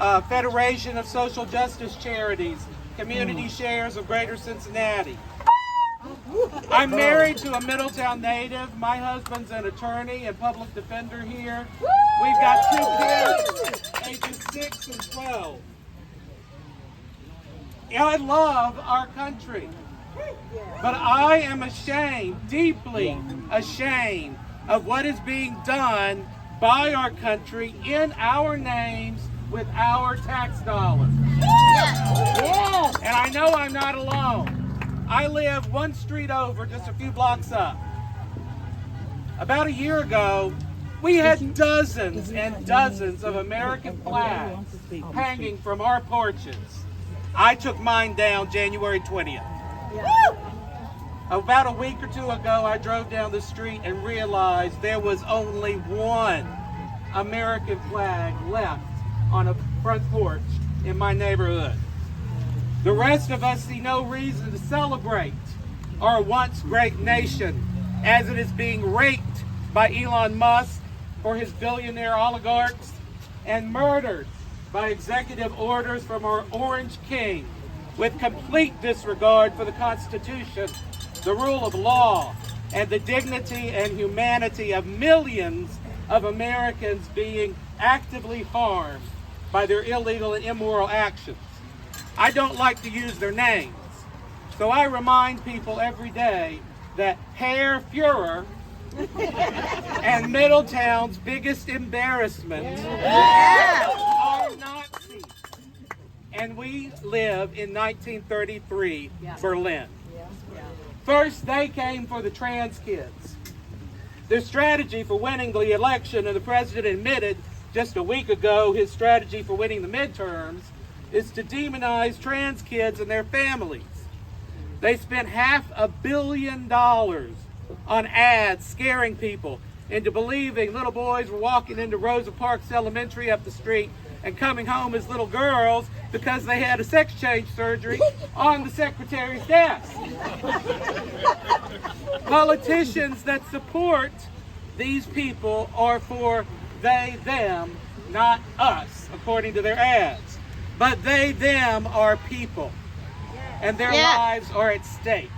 Federation of Social Justice Charities, Community Shares of Greater Cincinnati. I'm married to a Middletown native. My husband's an attorney and public defender here. We've got 2 kids, ages 6 and 12. I love our country, but I am ashamed, deeply ashamed, of what is being done by our country in our names with our tax dollars. And I know I'm not alone. I live 1 street over, just a few blocks up. About a year ago, we had dozens and dozens of American flags hanging from our porches. I took mine down January 20th. About a week or 2 ago, I drove down the street and realized there was only 1 American flag left on a front porch in my neighborhood. The rest of us see no reason to celebrate our once great nation as it is being raped by Elon Musk for his billionaire oligarchs and murdered by executive orders from our Orange King, with complete disregard for the Constitution, the rule of law, and the dignity and humanity of millions of Americans being actively harmed by their illegal and immoral actions. I don't like to use their names, so I remind people every day that Herr Fuhrer and Middletown's biggest embarrassment are Nazis. And we live in 1933 Berlin. First, they came for the trans kids. Their strategy for winning the election, and the president admitted just a week ago his strategy for winning the midterms, is to demonize trans kids and their families. They spent $500 million on ads scaring people into believing little boys were walking into Rosa Parks Elementary up the street and coming home as little girls because they had a sex change surgery on the secretary's desk. Politicians that support these people are for they, them, not us, according to their ads. But they, them are people, and their lives are at stake.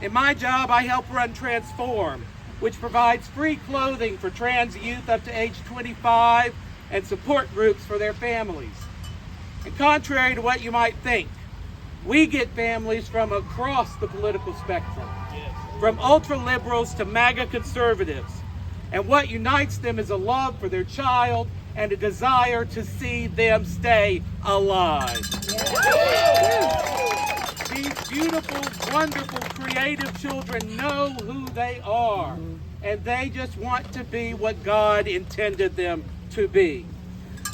In my job, I help run Transform, which provides free clothing for trans youth up to age 25 and support groups for their families. And contrary to what you might think, we get families from across the political spectrum, from ultra-liberals to MAGA conservatives. And what unites them is a love for their child and a desire to see them stay alive. These beautiful, wonderful, creative children know who they are, and they just want to be what God intended them to be.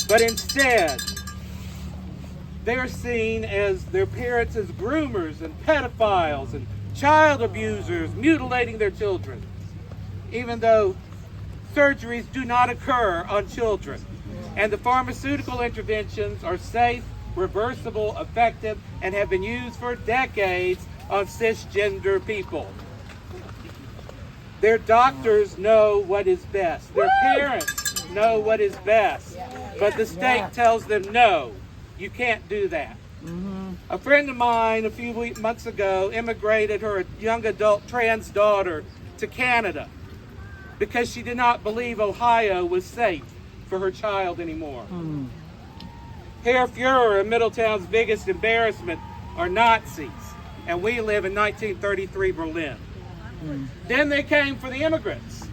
But instead, they're seen as their parents as groomers and pedophiles and child abusers, mutilating their children, even though surgeries do not occur on children. And the pharmaceutical interventions are safe, reversible, effective, and have been used for decades on cisgender people. Their doctors know what is best. Their parents know what is best. But the state tells them, no, you can't do that. A friend of mine a few months ago immigrated her young adult trans daughter to Canada because she did not believe Ohio was safe for her child anymore. Herr Fuhrer and Middletown's biggest embarrassment are Nazis, and we live in 1933 Berlin. Then they came for the immigrants,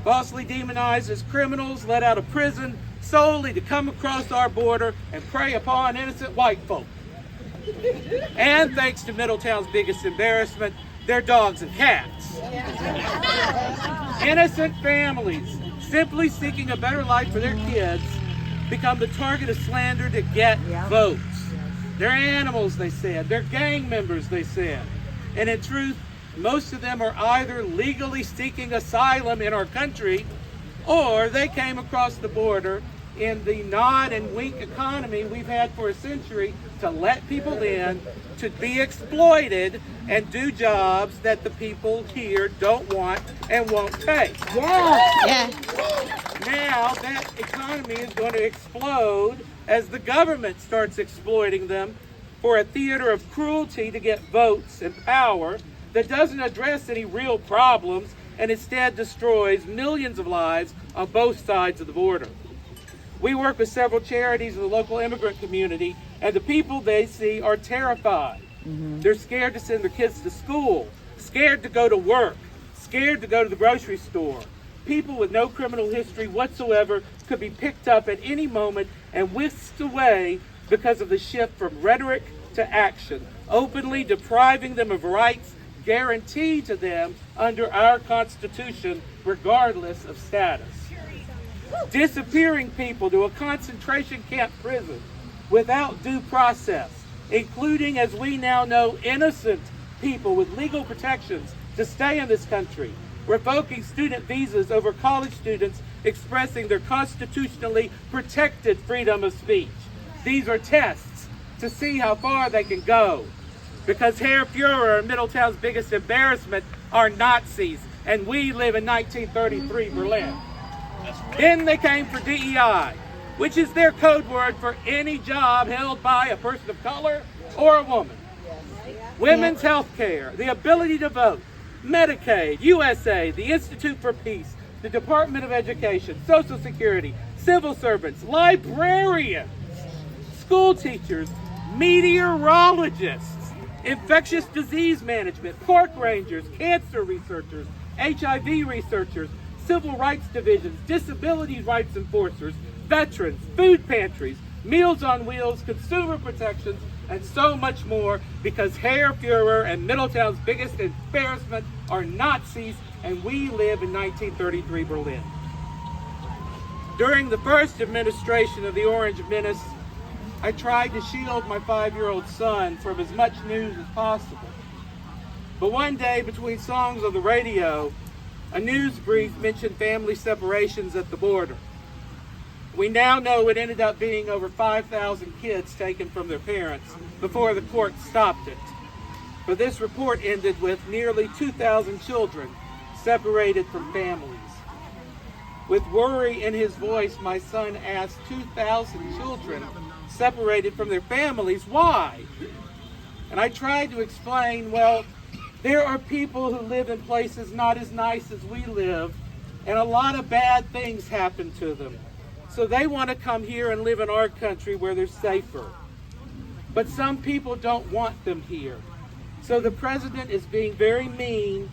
falsely demonized as criminals, let out of prison solely to come across our border and prey upon innocent white folk. And thanks to Middletown's biggest embarrassment, their dogs and cats. Innocent families simply seeking a better life for their kids become the target of slander to get votes. They're animals, they said. They're gang members, they said. And in truth, most of them are either legally seeking asylum in our country, or they came across the border in the nod and wink economy we've had for a century to let people in, to be exploited, and do jobs that the people here don't want and won't pay. Now that economy is going to explode as the government starts exploiting them for a theater of cruelty to get votes and power that doesn't address any real problems and instead destroys millions of lives on both sides of the border. We work with several charities in the local immigrant community, and the people they see are terrified. They're scared to send their kids to school, scared to go to work, scared to go to the grocery store. People with no criminal history whatsoever could be picked up at any moment and whisked away because of the shift from rhetoric to action, openly depriving them of rights guaranteed to them under our Constitution, regardless of status. Disappearing people to a concentration camp prison without due process, including, as we now know, innocent people with legal protections to stay in this country, revoking student visas over college students expressing their constitutionally protected freedom of speech. These are tests to see how far they can go, because Herr Fuhrer and Middletown's biggest embarrassment are Nazis, and we live in 1933 Berlin. Then they came for DEI, which is their code word for any job held by a person of color or a woman. Women's health care, the ability to vote, Medicaid, USA, the Institute for Peace, the Department of Education, Social Security, civil servants, librarians, school teachers, meteorologists, infectious disease management, park rangers, cancer researchers, HIV researchers, civil rights divisions, disability rights enforcers, veterans, food pantries, Meals on Wheels, consumer protections, and so much more, because Herr Fuhrer and Middletown's biggest embarrassment are Nazis, and we live in 1933 Berlin. During the first administration of the Orange Menace, I tried to shield my 5-year-old son from as much news as possible. But one day, between songs on the radio, a news brief mentioned family separations at the border. We now know it ended up being over 5,000 kids taken from their parents before the court stopped it. But this report ended with nearly 2,000 children separated from families. With worry in his voice, my son asked 2,000 children separated from their families, why? And I tried to explain, well, there are people who live in places not as nice as we live, and a lot of bad things happen to them. So they want to come here and live in our country where they're safer. But some people don't want them here. So the president is being very mean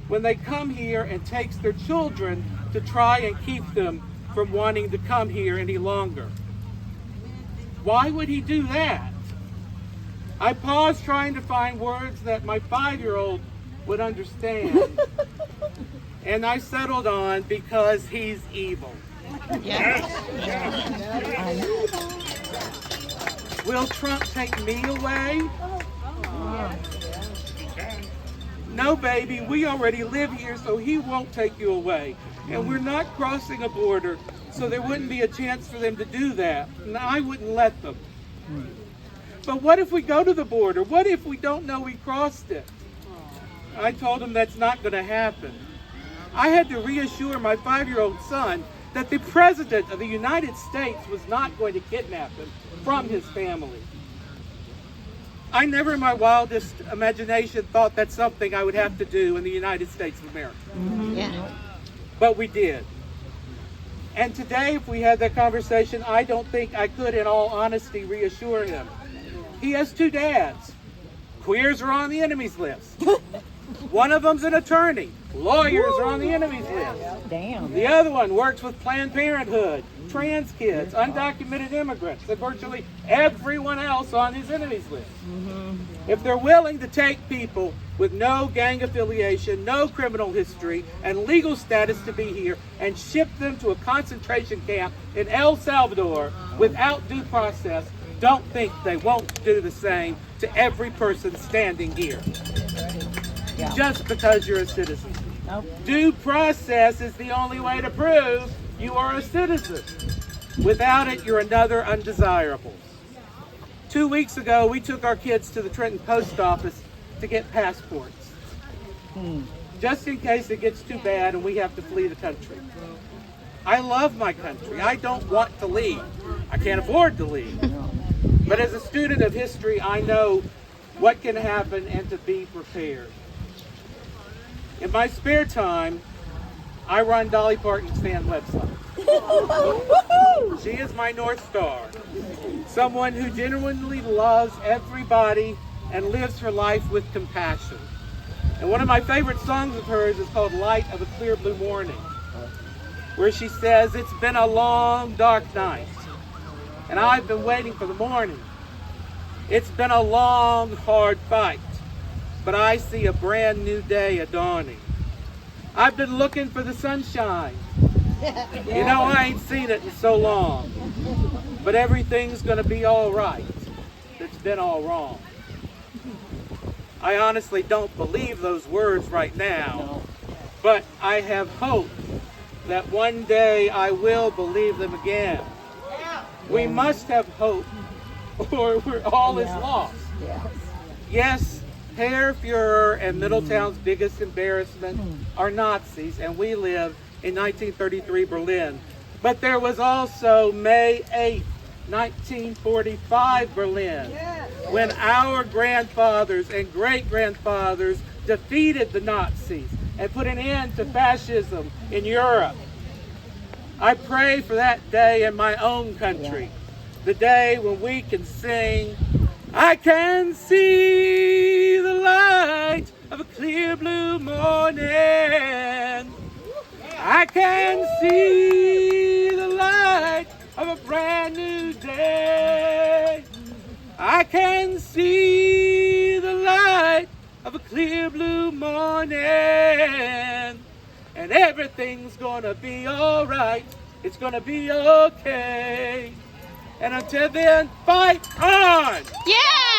when they come here and takes their children to try and keep them from wanting to come here any longer. Why would he do that? I paused trying to find words that my 5-year-old would understand. And I settled on because he's evil. Yes. Will Trump take me away? No, baby, we already live here, so he won't take you away. And we're not crossing a border, so there wouldn't be a chance for them to do that. And I wouldn't let them. But what if we go to the border? What if we don't know we crossed it? I told him that's not going to happen. I had to reassure my 5-year-old son that the President of the United States was not going to kidnap him from his family. I never in my wildest imagination thought that's something I would have to do in the United States of America. Yeah. But we did. And today, if we had that conversation, I don't think I could, in all honesty, reassure him. He has 2 dads. Queers are on the enemies list. One of them's an attorney. Lawyers are on the enemies list. Damn. The other one works with Planned Parenthood, trans kids, undocumented immigrants, and virtually everyone else on his enemies list. If they're willing to take people with no gang affiliation, no criminal history, and legal status to be here and ship them to a concentration camp in El Salvador without due process, don't think they won't do the same to every person standing here. Yeah. Just because you're a citizen. Nope. Due process is the only way to prove you are a citizen. Without it, you're another undesirable. 2 weeks ago, we took our kids to the Trenton post office to get passports. Just in case it gets too bad and we have to flee the country. I love my country. I don't want to leave. I can't afford to leave. But as a student of history, I know what can happen and to be prepared. In my spare time, I run Dolly Parton's fan website. She is my North Star. Someone who genuinely loves everybody and lives her life with compassion. And one of my favorite songs of hers is called Light of a Clear Blue Morning, where she says, it's been a long, dark night, and I've been waiting for the morning. It's been a long, hard fight, but I see a brand new day a-dawning. I've been looking for the sunshine. You know, I ain't seen it in so long, but everything's gonna be all right. It's been all wrong. I honestly don't believe those words right now, but I have hope that one day I will believe them again. We must have hope, or all is lost. Yes, Herr Fuhrer and Middletown's biggest embarrassment are Nazis, and we live in 1933 Berlin. But there was also May 8th, 1945 Berlin, when our grandfathers and great-grandfathers defeated the Nazis and put an end to fascism in Europe. I pray for that day in my own country, the day when we can sing, I can see the light of a clear blue morning. I can see the light of a brand new day. I can see the light of a clear blue morning. And everything's gonna be all right. It's gonna be okay. And until then, fight on! Yeah!